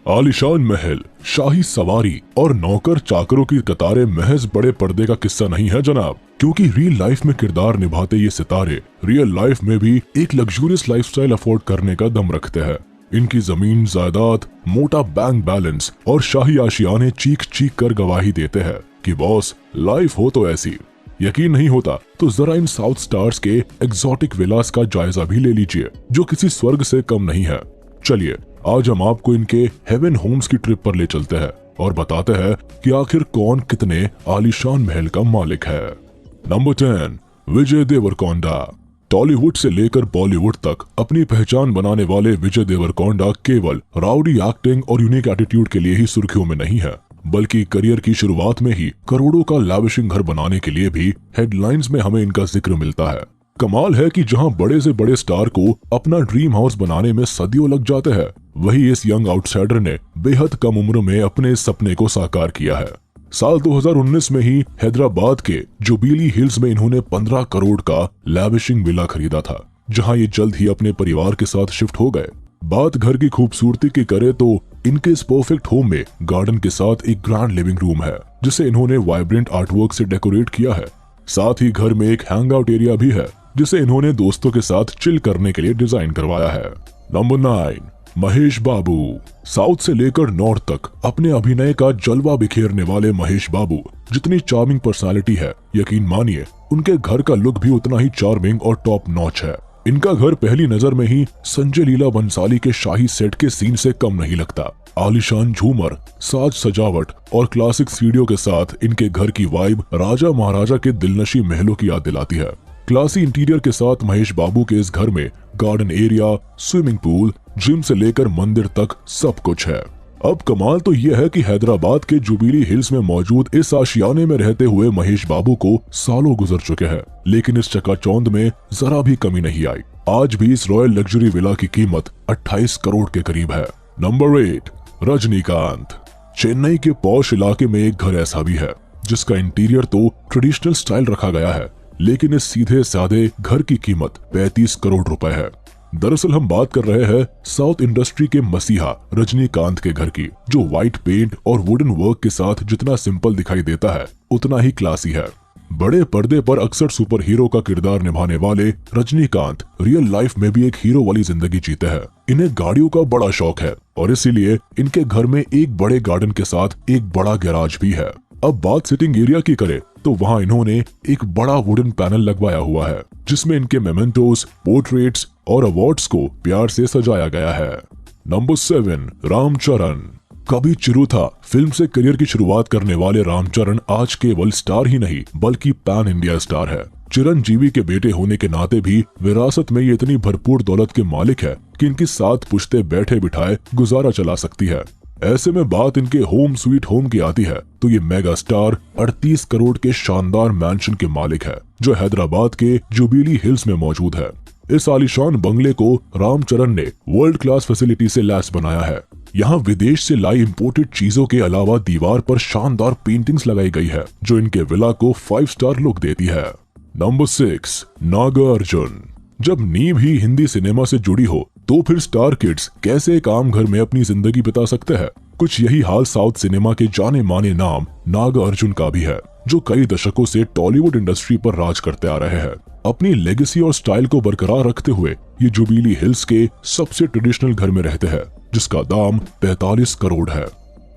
आलीशान महल, शाही सवारी और नौकर चाकरों की कतारें महज बड़े पर्दे का किस्सा नहीं है जनाब, क्योंकि रियल लाइफ में किरदार निभाते ये सितारे रियल लाइफ में भी एक लग्जूरियस लाइफस्टाइल अफोर्ड करने का दम रखते हैं। इनकी जमीन जायदाद, मोटा बैंक बैलेंस और शाही आशियाने चीख चीख कर गवाही देते हैं कि बॉस लाइफ हो तो ऐसी। यकीन नहीं होता तो जरा इन साउथ स्टार्स के एग्जॉटिक विलास का जायजा भी ले लीजिए, जो किसी स्वर्ग से कम नहीं है। चलिए आज हम आपको इनके हेवन होम्स की ट्रिप पर ले चलते हैं और बताते हैं कि आखिर कौन कितने आलीशान महल का मालिक है। नंबर 10, विजय देवरकोंडा। टॉलीवुड से लेकर बॉलीवुड तक अपनी पहचान बनाने वाले विजय देवरकोंडा केवल राउडी एक्टिंग और यूनिक एटीट्यूड के लिए ही सुर्खियों में नहीं है, बल्कि करियर की शुरुआत में ही करोड़ों का लैविशिंग घर बनाने के लिए भी हेडलाइंस में हमें इनका जिक्र मिलता है। कमाल है कि जहां बड़े से बड़े स्टार को अपना ड्रीम हाउस बनाने में सदियों लग जाते हैं, वही इस यंग आउटसाइडर ने बेहद कम उम्र में अपने इस सपने को साकार किया है। साल 2019 में ही हैदराबाद के जुबिली हिल्स में इन्होंने 15 करोड़ का लैविशिंग विला खरीदा था, जहां ये जल्द ही अपने परिवार के साथ शिफ्ट हो गए। बात घर की खूबसूरती की करे तो इनके इस परफेक्ट होम में गार्डन के साथ एक ग्रैंड लिविंग रूम है, जिसे इन्होंने वाइब्रेंट आर्टवर्क से डेकोरेट किया है। साथ ही घर में एक हैंग आउट एरिया भी है, जिसे इन्होंने दोस्तों के साथ चिल करने के लिए डिजाइन करवाया है। नंबर 9, महेश बाबू। साउथ से लेकर नॉर्थ तक अपने अभिनय का जलवा बिखेरने वाले महेश बाबू जितनी चार्मिंग पर्सनालिटी है, यकीन मानिए उनके घर का लुक भी उतना ही चार्मिंग और टॉप नॉच है। इनका घर पहली नजर में ही संजय लीला बंसाली के शाही सेट के सीन से कम नहीं लगता। आलीशान झूमर, साज सजावट और क्लासिक सीढ़ियों के साथ इनके घर की वाइब राजा महाराजा के दिलनशी महलों की याद दिलाती है। क्लासी इंटीरियर के साथ महेश बाबू के इस घर में garden area, swimming pool, gym से लेकर मंदिर तक सब कुछ है। अब कमाल तो यह है कि हैदराबाद के जुबिली हिल्स में मौजूद इस आशियाने में रहते हुए महेश बाबू को सालों गुजर चुके हैं, लेकिन इस चकाचौंध में जरा भी कमी नहीं आई। आज भी इस रॉयल लग्जरी विला की कीमत 28 करोड़ के करीब है। नंबर 8, रजनीकांत। चेन्नई के पॉश इलाके में एक घर ऐसा भी है जिसका इंटीरियर तो ट्रेडिशनल स्टाइल रखा गया है, लेकिन इस सीधे साधे घर की कीमत 35 करोड़ रुपए है। दरअसल हम बात कर रहे हैं साउथ इंडस्ट्री के मसीहा रजनीकांत के घर की, जो व्हाइट पेंट और वुडन वर्क के साथ जितना सिंपल दिखाई देता है उतना ही क्लासी है। बड़े पर्दे पर अक्सर सुपर हीरो का किरदार निभाने वाले रजनीकांत रियल लाइफ में भी एक हीरो वाली जिंदगी जीते हैं। इन्हें गाड़ियों का बड़ा शौक है और इसीलिए इनके घर में एक बड़े गार्डन के साथ एक बड़ा गैराज भी है। अब बात सिटिंग एरिया की करें तो वहां इन्होंने एक बड़ा वुडन पैनल लगवाया हुआ है, जिसमें इनके मेमेंटोस, पोर्ट्रेट्स और अवार्ड्स को प्यार से सजाया गया है। नंबर 7, रामचरण। कभी चिरुथा फिल्म से करियर की शुरुआत करने वाले रामचरण आज केवल स्टार ही नहीं बल्कि पैन इंडिया स्टार है। चिरंजीवी के बेटे होने के नाते भी विरासत में ये इतनी भरपूर दौलत के मालिक है कि इनकी 7 पुश्ते बैठे बिठाए गुजारा चला सकती है। ऐसे में बात इनके होम स्वीट होम की आती है तो ये मेगा स्टार 38 करोड़ के शानदार मैंशन के मालिक है, जो हैदराबाद के जुबिली हिल्स में मौजूद है। इस आलीशान बंगले को रामचरण ने वर्ल्ड क्लास फैसिलिटी से लैस बनाया है। यहाँ विदेश से लाई इंपोर्टेड चीजों के अलावा दीवार पर शानदार पेंटिंग्स लगाई गई है, जो इनके विला को 5 स्टार लुक देती है। नंबर 6, नागार्जुन। जब नींव ही हिंदी सिनेमा से जुड़ी हो तो फिर स्टार किड्स कैसे एक आम घर में अपनी जिंदगी बिता सकते हैं। कुछ यही हाल साउथ सिनेमा के जाने माने नाम नागार्जुन का भी है, जो कई दशकों से टॉलीवुड इंडस्ट्री पर राज करते आ रहे हैं। अपनी लेगेसी और स्टाइल को बरकरार रखते हुए ये जुबिली हिल्स के सबसे ट्रेडिशनल घर में रहते हैं, जिसका दाम 45 करोड़ है।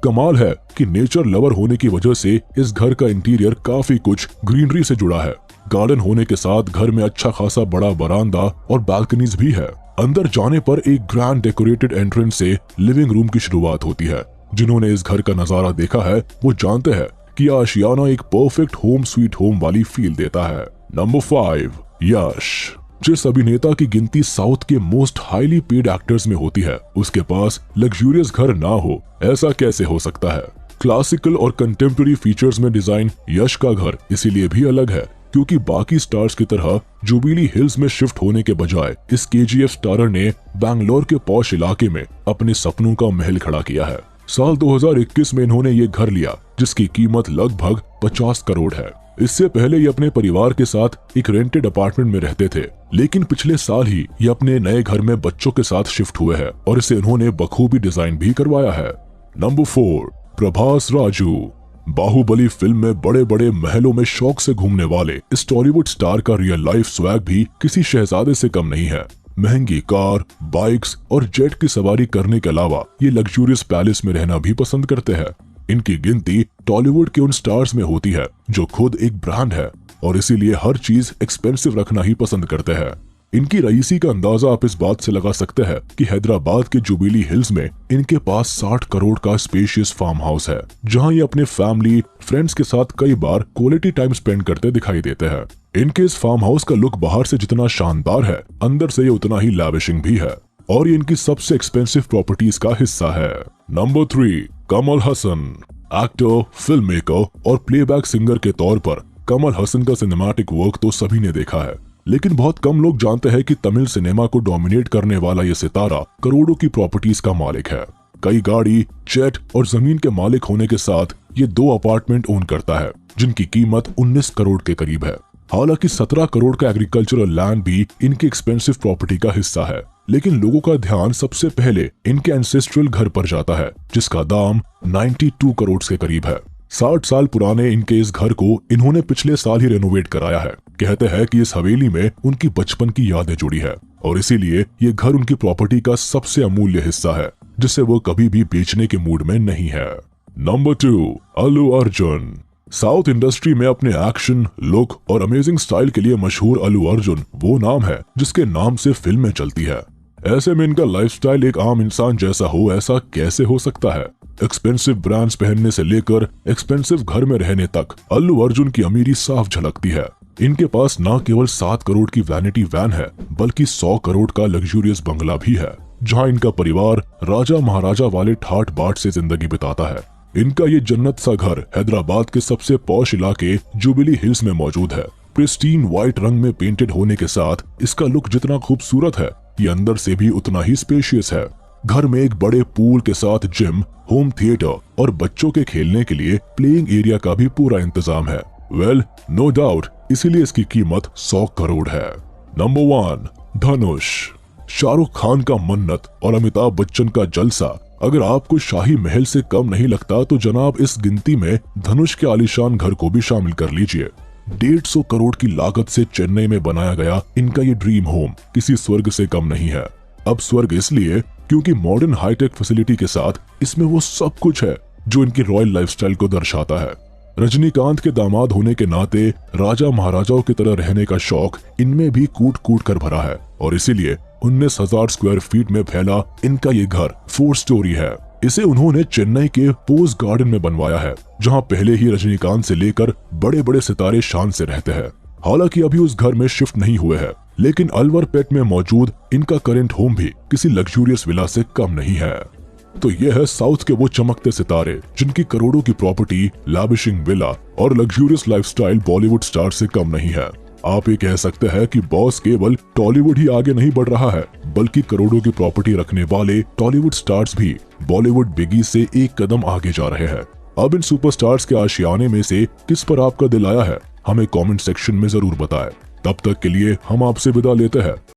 कमाल है कि नेचर लवर होने की वजह से इस घर का इंटीरियर काफी कुछ ग्रीनरी से जुड़ा है। गार्डन होने के साथ घर में अच्छा खासा बड़ा बरामदा और बालकनीज भी है। अंदर जाने पर एक ग्रैंड डेकोरेटेड एंट्रेंस से लिविंग रूम की शुरुआत होती है। जिन्होंने इस घर का नजारा देखा है वो जानते हैं कि आशियाना एक परफेक्ट होम स्वीट होम वाली फील देता है। नंबर 5, यश। जिस अभिनेता की गिनती साउथ के मोस्ट हाईली पेड एक्टर्स में होती है, उसके पास लग्जूरियस घर ना हो, ऐसा कैसे हो सकता है। क्लासिकल और कंटेम्प्रेरी फीचर्स में डिजाइन यश का घर इसीलिए भी अलग है क्योंकि बाकी स्टार्स की तरह जुबिली हिल्स में शिफ्ट होने के बजाय इस केजीएफ स्टारर ने बैंगलोर के पॉश इलाके में अपने सपनों का महल खड़ा किया है। साल 2021 में इन्होंने ये घर लिया जिसकी कीमत लगभग 50 करोड़ है। इससे पहले ये अपने परिवार के साथ एक रेंटेड अपार्टमेंट में रहते थे, लेकिन पिछले साल ही ये अपने नए घर में बच्चों के साथ शिफ्ट हुए हैं और इसे इन्होंने बखूबी डिजाइन भी करवाया है। नंबर 4, प्रभास राजू। बाहुबली फिल्म में बड़े बड़े महलों में शौक से घूमने वाले इस टॉलीवुड स्टार का रियल लाइफ स्वैग भी किसी शहजादे से कम नहीं है। महंगी कार, बाइक्स और जेट की सवारी करने के अलावा ये लग्जूरियस पैलेस में रहना भी पसंद करते हैं। इनकी गिनती टॉलीवुड के उन स्टार्स में होती है जो खुद एक ब्रांड है और इसीलिए हर चीज एक्सपेंसिव रखना ही पसंद करते हैं। इनकी रईसी का अंदाजा आप इस बात से लगा सकते हैं कि हैदराबाद के जुबिली हिल्स में इनके पास 60 करोड़ का स्पेशियस फार्म हाउस है, जहां ये अपने फैमिली फ्रेंड्स के साथ कई बार क्वालिटी टाइम स्पेंड करते दिखाई देते हैं। इनके इस फार्म हाउस का लुक बाहर से जितना शानदार है, अंदर से ये उतना ही लैविशिंग भी है और ये इनकी सबसे एक्सपेंसिव प्रॉपर्टीज का हिस्सा है। Number 3, Kamal Haasan. Actor, film maker और प्लेबैक सिंगर के तौर पर कमल हसन का सिनेमैटिक वर्क तो सभी ने देखा है, लेकिन बहुत कम लोग जानते हैं कि तमिल सिनेमा को डोमिनेट करने वाला ये सितारा करोड़ों की प्रॉपर्टीज का मालिक है। कई गाड़ी, जेट और जमीन के मालिक होने के साथ ये 2 अपार्टमेंट ओन करता है जिनकी कीमत 19 करोड़ के करीब है। हालांकि 17 करोड़ का एग्रीकल्चरल लैंड भी इनकी एक्सपेंसिव प्रॉपर्टी का हिस्सा है, लेकिन लोगों का ध्यान सबसे पहले इनके एंसेस्ट्रल घर पर जाता है जिसका दाम 92 करोड़ के करीब है। 60 साल पुराने इनके इस घर को इन्होंने पिछले साल ही रेनोवेट कराया है। कहते हैं कि इस हवेली में उनकी बचपन की यादें जुड़ी है और इसीलिए ये घर उनकी प्रॉपर्टी का सबसे अमूल्य हिस्सा है जिसे वो कभी भी बेचने के मूड में नहीं है। Number 2, Allu Arjun. South industry में अपने एक्शन, लुक और अमेजिंग स्टाइल के लिए मशहूर अल्लू अर्जुन वो नाम है जिसके नाम से फिल्में चलती है। ऐसे में इनका लाइफस्टाइल एक आम इंसान जैसा हो, ऐसा कैसे हो सकता है? एक्सपेंसिव ब्रांड्स पहनने से लेकर एक्सपेंसिव घर में रहने तक अल्लू अर्जुन की अमीरी साफ झलकती है। इनके पास न केवल 7 करोड़ की वैनिटी वैन है बल्कि 100 करोड़ का लग्जूरियस बंगला भी है, जहां इनका परिवार राजा महाराजा वाले ठाट बाट से जिंदगी बिताता है। इनका ये जन्नत सा घर हैदराबाद के सबसे पॉश इलाके जुबिली हिल्स में मौजूद है। प्रिस्टीन व्हाइट रंग में पेंटेड होने के साथ इसका लुक जितना खूबसूरत है, ये अंदर से भी उतना ही स्पेशियस है। घर में एक बड़े पूल के साथ जिम, होम थिएटर और बच्चों के खेलने के लिए प्लेइंग एरिया का भी पूरा इंतजाम है। वेल, नो डाउट इसीलिए इसकी कीमत 100 करोड़ है। नंबर 1, धनुष। शाहरुख खान का मन्नत और अमिताभ बच्चन का जलसा अगर आपको शाही महल से कम नहीं लगता तो जनाब इस गिनती में धनुष के आलीशान घर को भी शामिल कर लीजिए। 150 करोड़ की लागत से चेन्नई में बनाया गया इनका ये ड्रीम होम किसी स्वर्ग से कम नहीं है। अब स्वर्ग इसलिए क्योंकि मॉडर्न हाईटेक फैसिलिटी के साथ इसमें वो सब कुछ है जो इनकी रॉयल लाइफस्टाइल को दर्शाता है। रजनीकांत के दामाद होने के नाते राजा महाराजाओं की तरह रहने का शौक इनमें भी कूट कूट कर भरा है और इसीलिए 19,000 स्क्वायर फीट में फैला इनका ये घर 4 स्टोरी है। इसे उन्होंने चेन्नई के पोज गार्डन में बनवाया है, जहां पहले ही रजनीकांत से लेकर बड़े बड़े सितारे शान से रहते हैं। हालांकि अभी उस घर में शिफ्ट नहीं हुए हैं, लेकिन अलवर पेट में मौजूद इनका करंट होम भी किसी लग्जूरियस विला से कम नहीं है। तो ये है साउथ के वो चमकते सितारे जिनकी करोड़ों की प्रॉपर्टी, लैविशिंग विला और लग्जूरियस लाइफस्टाइल बॉलीवुड स्टार से कम नहीं है। आप ये कह सकते हैं कि बॉस केवल टॉलीवुड ही आगे नहीं बढ़ रहा है, बल्कि करोड़ों की प्रॉपर्टी रखने वाले टॉलीवुड स्टार्स भी बॉलीवुड बिगी से एक कदम आगे जा रहे हैं। अब इन सुपरस्टार्स के आशियाने में से किस पर आपका दिल आया है, हमें कमेंट सेक्शन में जरूर बताएं। तब तक के लिए हम आपसे विदा लेते हैं।